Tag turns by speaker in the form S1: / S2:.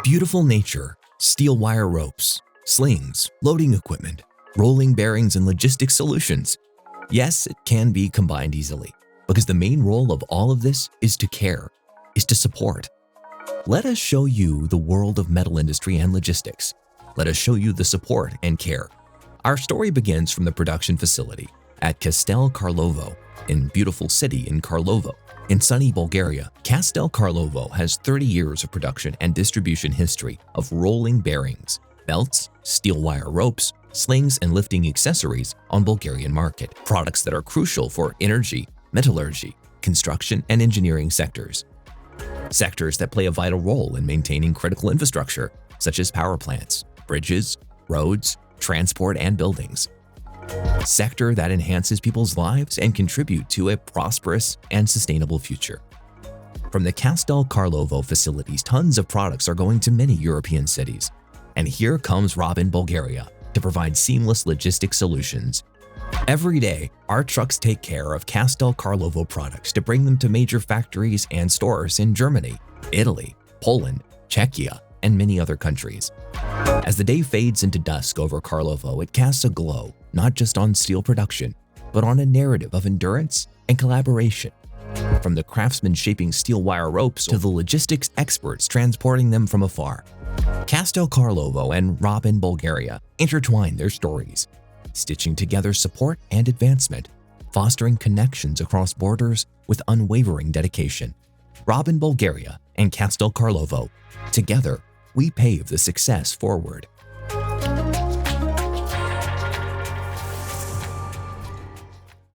S1: Beautiful nature, steel wire ropes, slings, loading equipment, rolling bearings, and logistics solutions. Yes, it can be combined easily, because the main role of all of this is to care, is to support. Let us show you the world of metal industry and logistics. Let us show you the support and care. Our story begins from the production facility at Kastel Karlovo in beautiful city in Karlovo. In sunny Bulgaria, Kastel Karlovo has 30 years of production and distribution history of rolling bearings, belts, steel wire ropes, slings, and lifting accessories on Bulgarian market, products that are crucial for energy, metallurgy, construction, and engineering sectors. Sectors that play a vital role in maintaining critical infrastructure, such as power plants, bridges, roads, transport, and buildings. Sector that enhances people's lives and contribute to a prosperous and sustainable future. From the Kastel Karlovo facilities, tons of products are going to many European cities. And here comes Raben Bulgaria to provide seamless logistics solutions. Every day, our trucks take care of Kastel Karlovo products to bring them to major factories and stores in Germany, Italy, Poland, Czechia, and many other countries. As the day fades into dusk over Karlovo, it casts a glow not just on steel production, but on a narrative of endurance and collaboration. From the craftsmen shaping steel wire ropes to the logistics experts transporting them from afar, Kastel Karlovo and Raben Bulgaria intertwine their stories, stitching together support and advancement, fostering connections across borders with unwavering dedication. Raben Bulgaria and Kastel Karlovo, together, we pave the success forward.